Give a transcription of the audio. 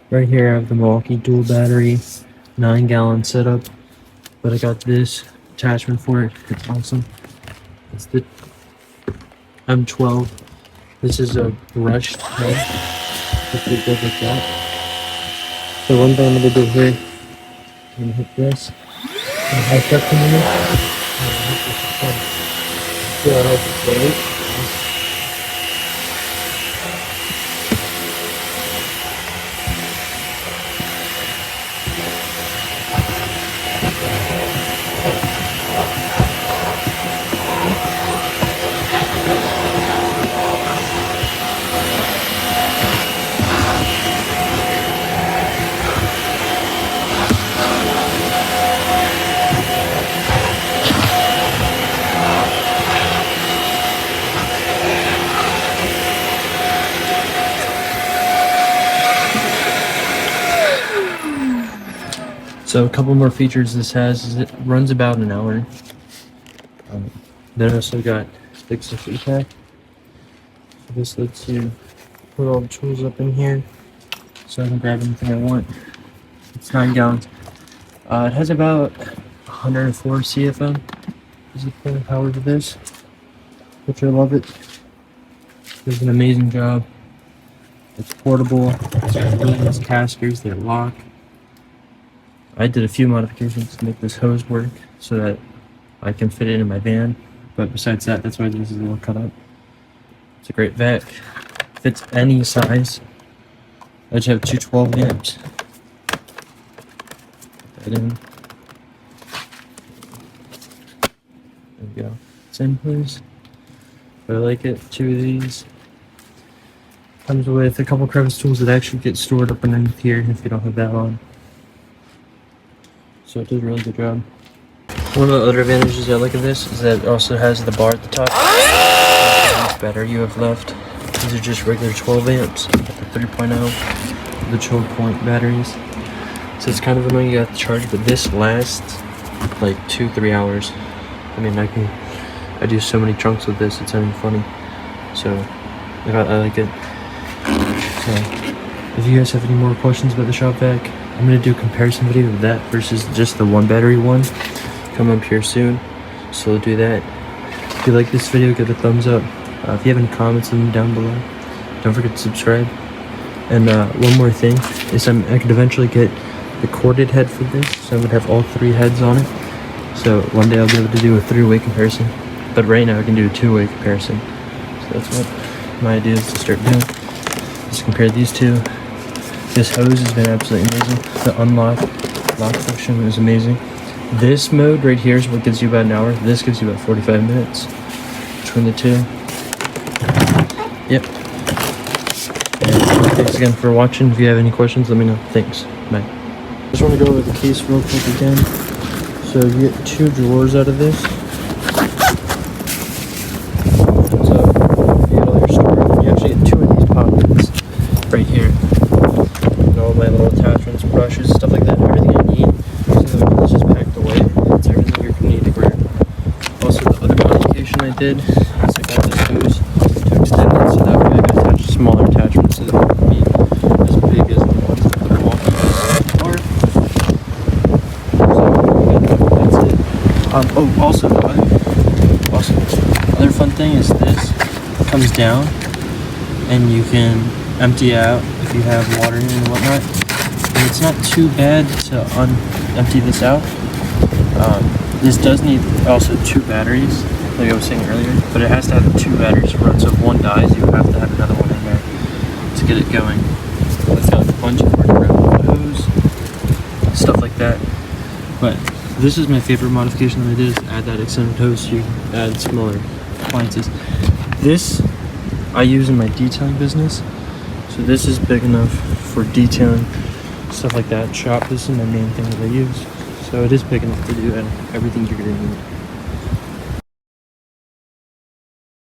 Right here I have the Milwaukee Dual Battery 9-gallon setup, but I got this attachment for it. It's awesome. It's the M12. This is a brushed head. Hopefully it goes like that. So one thing I'm gonna do here, I'm gonna hit this. And high pressure unit. I'm gonna hit this again. See how nice it's going. So a couple more features this has is it runs about an hour. Then I also got big 60 pack. So this lets you put all the tools up in here, so I can grab anything I want. It's 9 gallons. It has about 104 CFM. Is it the power to this? Which I love it. Does an amazing job. It's portable. It's got really nice casters that lock. I did a few modifications to make this hose work so that I can fit it in my van. But besides that, that's why this is a little cut up. It's a great vac. Fits any size. I just have two 12 amps. Put that in. There we go. It's in, please. But I like it. Two of these. Comes with a couple crevice tools that actually get stored up underneath here if you don't have that on. So it does a really good job. One of the other advantages I like of this is that it also has the bar at the top. How much battery you have left. These are just regular 12 amps. Got the 3.0, the choke point batteries. So it's kind of annoying you have to charge, but this lasts like 2-3 hours. I mean, I do so many chunks with this, it's not even funny. So I like it. So if you guys have any more questions about the shop vac, I'm going to do a comparison video of that versus just the one battery one. Come up here soon, so we'll do that. If you like this video, give it a thumbs up. If you have any comments, leave them down below. Don't forget to subscribe. And one more thing is I could eventually get the corded head for this, so I would have all 3 heads on it. So one day I'll be able to do a 3-way comparison, but right now I can do a 2-way comparison. So that's what my idea is to start doing. Just compare these two. This hose has been absolutely amazing. The lock function is amazing. This mode right here is what gives you about an hour. This gives you about 45 minutes between the two. Yep. And thanks again for watching. If you have any questions, let me know. Thanks. Bye. I just want to go over the case real quick again. So you get 2 drawers out of this. So you get all your storage. You actually get 2 of these pockets right here. All my little attachments, brushes, stuff like that, everything I need. So it's just packed away. It's everything you're gonna need to grab. Also, the other modification I did is I got this hose to extend it so that way I can attach smaller attachments so that it won't be as big as the ones that the Milwaukee are. So that's it. Also the other fun thing is this comes down and you can empty out if you have water in it and whatnot. And it's not too bad to empty this out. This does need also 2 batteries, like I was saying earlier, but it has to have 2 batteries to run. So if one dies, you have to have another one in there to get it going. It's got a bunch of workaround hose, stuff like that. But this is my favorite modification that I did, is add that extended hose so you can add smaller appliances. This I use in my detailing business. So this is big enough for detailing, stuff like that. Shop, this is my main thing that I use. So it is big enough to do everything you're gonna need.